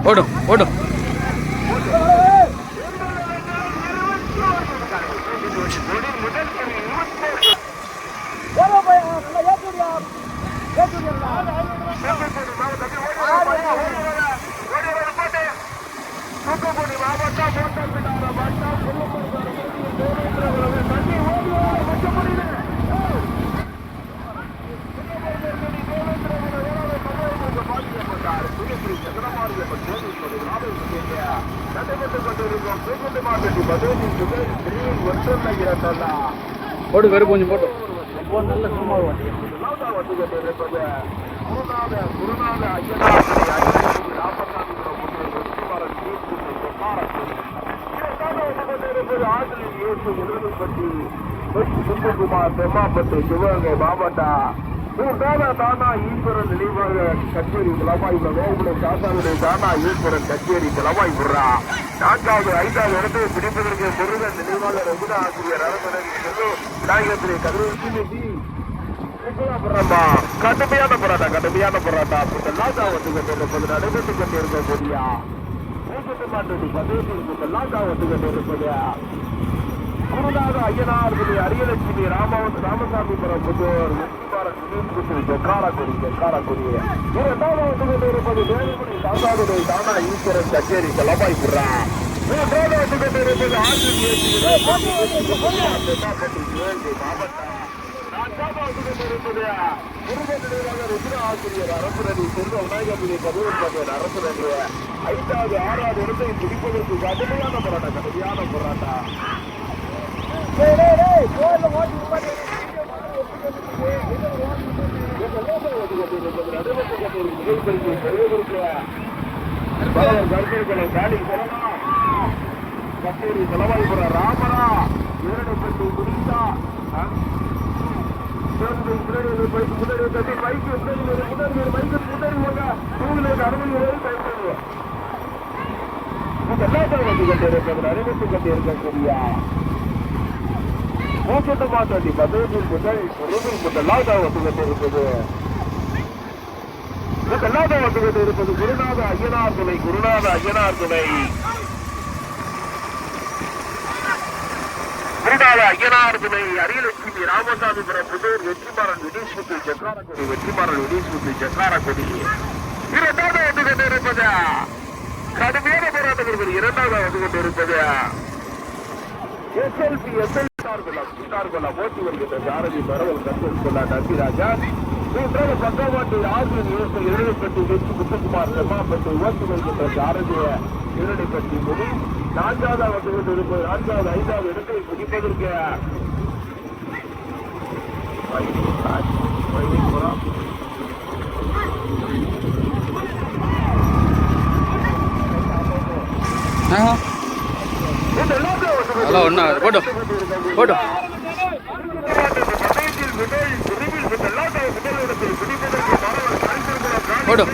ஓடும் ஓடும். போட்டு கருப்பு கொஞ்சம் போட்டு நல்ல சும்மா குமார் தெம்மாப்பட்டு சிவகங்கை மாவட்டம் தானா ஈஸ்வரன் நினைவாக கச்சேரி கிளவாய் வேகுடைய தாத்தாவுடைய தானா ஈஸ்வரன் கச்சேரி கிளவாய் விடுறா. 4வது 5வது இடத்தை பிடிப்பதற்கு முருகன் நினைவாக ரகுட ஆசிரியர் அரசனரி விநாயகத்திலே கதிரவசி கடுமையான போராட்டம் லாட்டா வந்து கொண்டிருப்பது நடைபெற்றுக் கொண்டிருக்கக்கூடிய லாட்டா வந்து கொண்டிருப்பது குருநாத ஐயனார் அரியலட்சுமி ராமசாமிபுரம் புத்தூர் காரக்குடி 2வது வந்து கொண்டிருப்பது வேலுமணி தாத்தாவுடைய தானா ஈஸ்வரன் கச்சேரி கிளவாய் புறா. 3வது வந்து கொண்டிருப்பது ஆசிரியர் அரசுநடி செல்வ விநாயகபுரி பதிவுப்பாட்டியர் அரசுநடி 5வது 6வது இடத்தை பிடிப்பதற்கு கடுமையான போராட்டம். கச்சேரி செலவாய்புர ராமரா இரண்டு குறித்தா அறிவித்துக் கொண்டிருக்கக்கூடிய மூச்சட்டு மாட்டாட்டி பதினெட்டு முதல் லாதா வந்து கொண்டிருப்பது குருநாத ஐயனார் துணை அரியலட்சுமி ராமசாமிபுரம் புதூர் வெற்றிமாறன் வினீஸ்வதி ஜக்காரக்குடி 2வது வந்து கொண்டிருப்பது கடுமையான போராட்டத்திற்கு 2வது வந்து கொண்டிருப்பது எஸ்எல்பி ஓட்டி வருகின்ற ஜாரதி பரவல் கட்டுக்குள்ள நம்பிராஜன் 3வது பக்கவாட்டு ஆசிரியர் யோசனை இரடைப்பட்டி வெற்றி முத்துக்குமார் செம்மாப்பட்டு ஓட்டி வருகின்ற ஜாரதிய இரடைப்பட்டி முடி 4வது வந்து கொண்டிருப்பது 4வது 5வது இடத்தை பிடிப்பதற்கு ஹலோ ஒன்றா போட்டோம் போட்டோம் போட்டோம்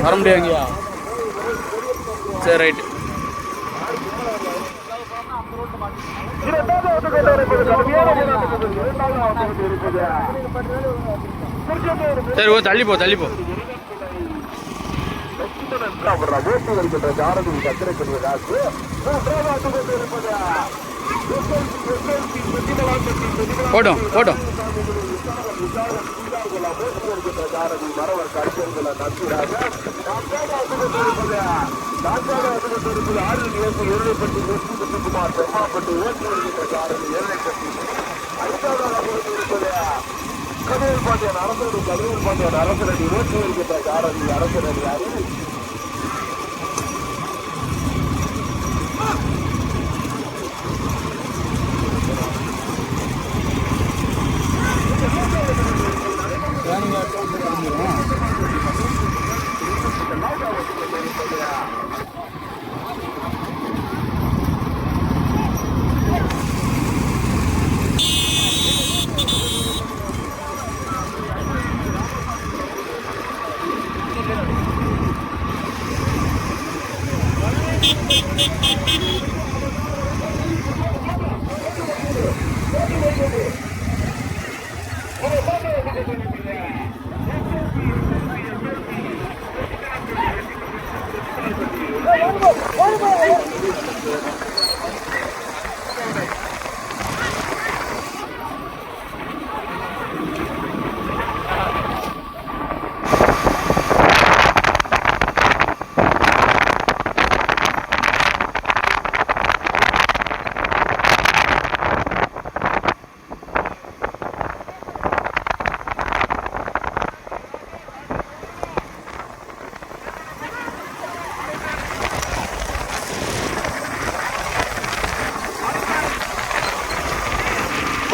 வர முடியாங்கய்யா. சரி ரைட்டு. சரி ஓ தள்ளிப்போ போட்டோம் மரவர் கருத்தர்கள் நம்பிராக ஏழைப்பட்டி முத்துக்குமார் செம்மாப்பட்டு ஓட்டி வருகின்ற சாரதி ஏழைப்பட்டி 5வது இருப்பது கதிரல் பாண்டியன் அரசனடி ஓட்டி வருகின்ற சாரதி அரசனடி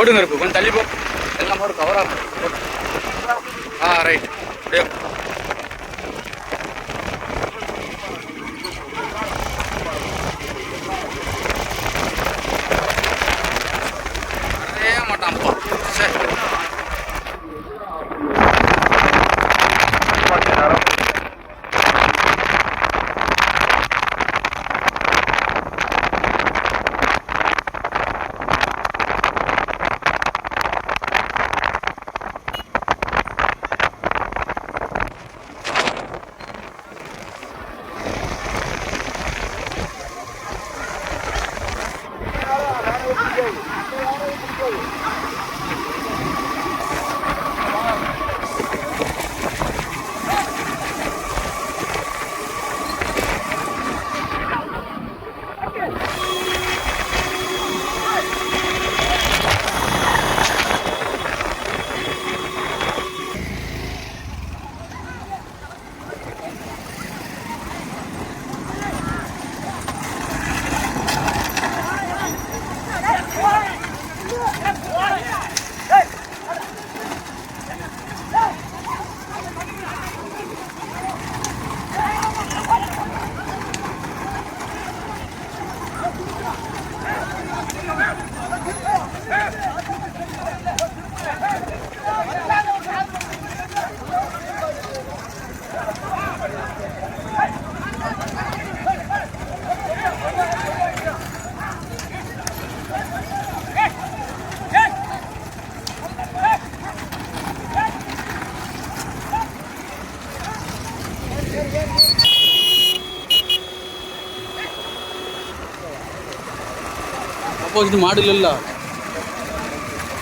போடுங்க இருக்கு கொஞ்சம் தள்ளி போ. எல்லாம் ஒரு கவராக ரைட் அப்படியே வரவே மாட்டான்ப்பா. சரி ஆப்போசிட் மாடு இல்லைல்ல,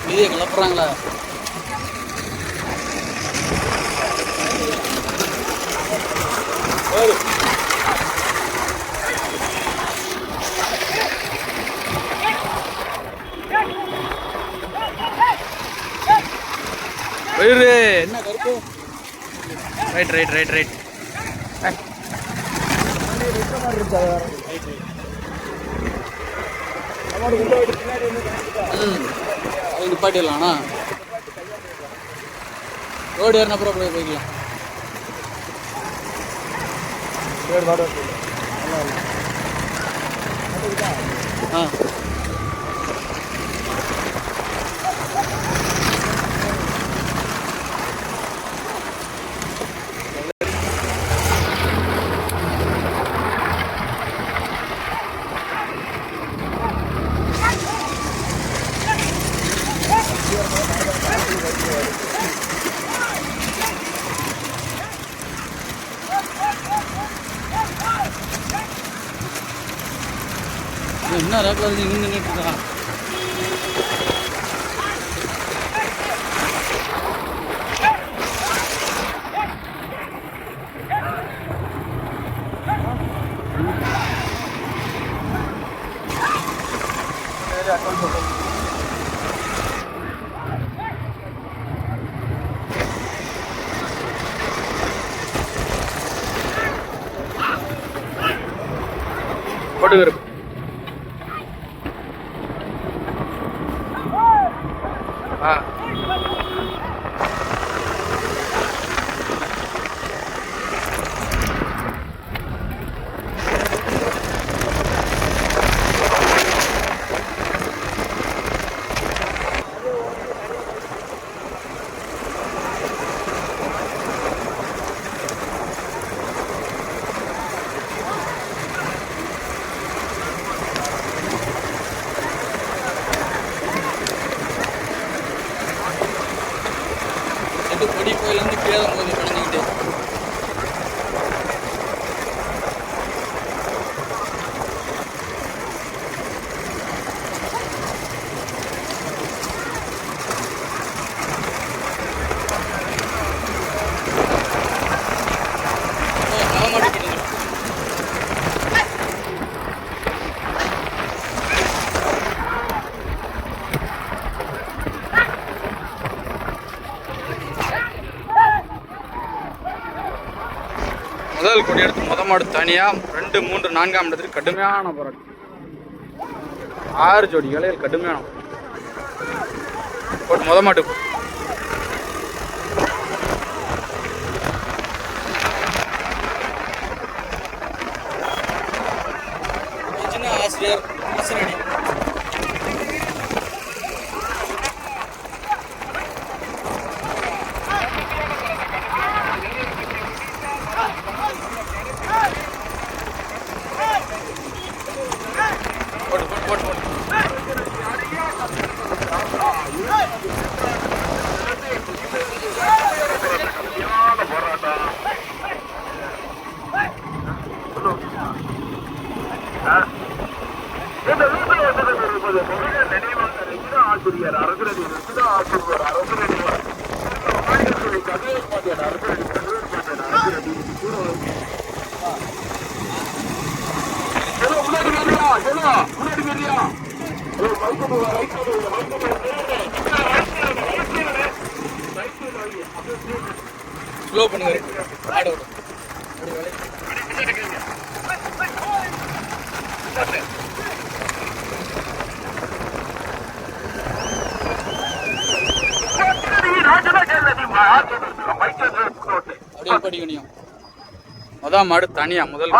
வெளியே கிளப்புறாங்களா? என்ன கருப்பு? ரைட் ரைட் ரைட் ரைட் அது நிப்பாட்டிடலாம்ண்ணா. ரோடு ஏறின அப்புறம் அப்படியே போய்க்கலாம். ஆ என்ன ரேப்பில் இருந்து இங்கே நின்றுட்டு இருக்கான். போட்டுக்கிற கொடி கோயிலேருந்து கீழே போகுது கடந்துக்கிட்டு. முதல் கொடி எடுத்து மாடு தனியாக 2, 3, 4ஆம் இடத்துக்கு கடுமையான போராட்டம். 6 ஜோடி இலையில் கடுமையான போட்டு முத மாட்டு சின்ன ஆசிரியர் ஆசிரியர் ஆசிரியர் அரசரடி ஆசிரியர் அரசரடி கதிரேஷ் பாண்டியன் அரசரடி அரசரடி முன்னாடி வேறியா முன்னாடி வேறியா ஸ்லோ பண்ணுங்க ஆட விடும் அப்படியே படிக்கணும் முதல் மாடு தனியா முதல்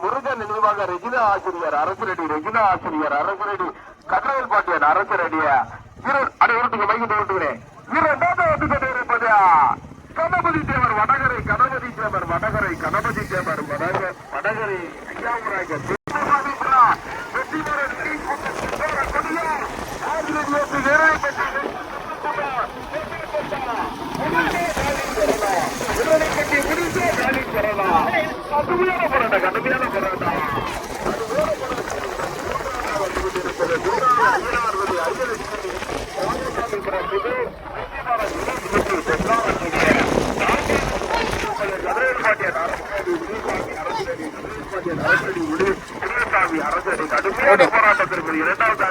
முருகன் நினைவாக ரெஜினா ஆசிரியர் அரசரடி கதிரவேல் பாண்டியன் அரசரடிய அனைவருக்கும் மைக்கு ஓட்டுகிறேன் இரண்டாவது வந்து கொண்டிருப்பது கணபதி தேவர் வடகரை வடகரை ஐயாவுராக கடுமையான போராட்டம் போராட்டத்திற்கு இரண்டாவது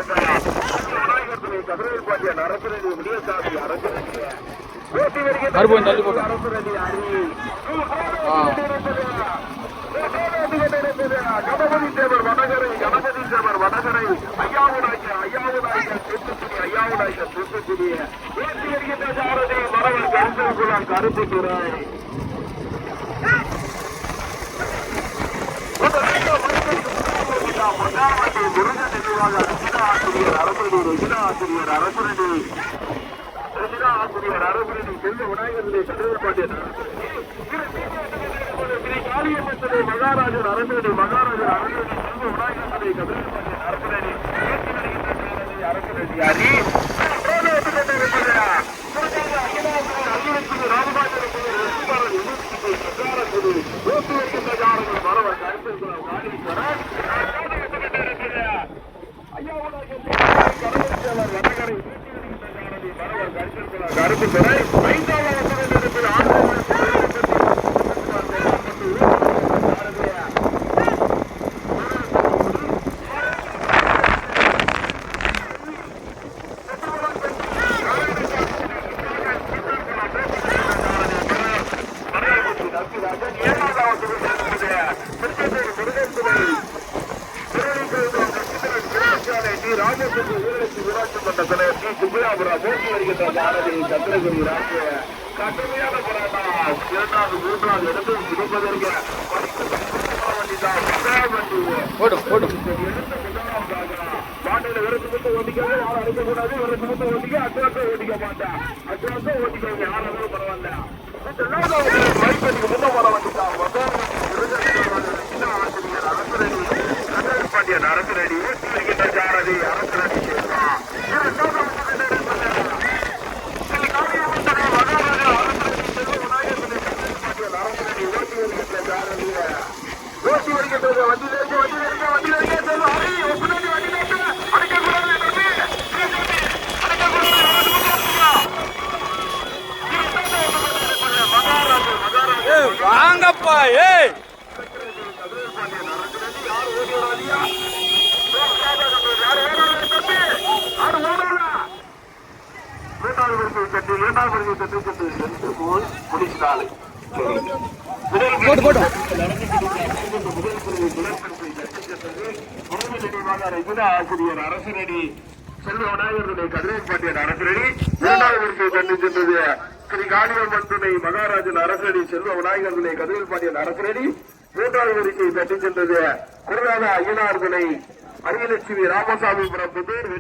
கதிரவேல் பாண்டியன் அரசரடி முடியசாமி அரசரடி கணபதி தேவர் வடகரை ஐயாவுடாய்க்க தூத்துக்குடி ஏற்றி வருகின்ற சாரதி மரவர் கருத்துக்குளான் கருப்புத்துறை முருகன் நினைவாக ஆசிரியர் அரசரடி செல்வ விநாயகருடைய கதிரவேல் பாண்டியன் ஸ்ரீ காளியம்மன் மகாராஜர் அரசரடி செல்வ விநாயகருடைய கதிரவேல் பாண்டியன் அரசரடி அரி கருப்புத்துறை ராஜேஸ்வரி ஊரடங்கு ஊராட்சி மன்ற தலைவர் டி சுப்பையாபுரம் போட்டி வருகின்ற பாரதி சந்திரகிரி ராஜ்ய கடுமையான போராட்டம் இரண்டாவது மூன்றாவது இடத்தில் பிடிப்பதற்கு பாண்டியில விரசு மட்டும் ஓட்டிக்காங்க யாரும் அடிக்கக்கூடாது விரசு மட்டும் ஓட்டிக்க அச்சுவாசம் ஓட்டிக்க மாட்டேன் அச்சுவாசம் ஓட்டிக்காங்க யாராலும் பரவாயில்ல மைப்பதிக்கு முன்ன வர வந்துட்டான் ஆசிரியர் அரசரடி கதிரவேல் பாண்டியன் அரசரடி ஊட்டி வருகின்ற சாரதி அரசரடி ஓட்டி வருகின்றது வண்டியிலிருந்து வாங்கப்பா ஏய் ஆசிரியர் அரசரடி செல்வ விநாயகர்களுடைய கதிரவன் பாண்டியன் அரசரடி. இரண்டாவது வரிசை தட்டி சென்றது ஸ்ரீ காளியம்மன் துணை மகாராஜன் அரசரடி. செல்வ விநாயகர்களுடைய கதிரவன் பாண்டியன் அரசரடி. மூன்றாவது வரிசை தட்டி சென்றது குருநாத ஐயனார் துணை அரியலட்சுமி ராமசாமி புறம் புதூர்.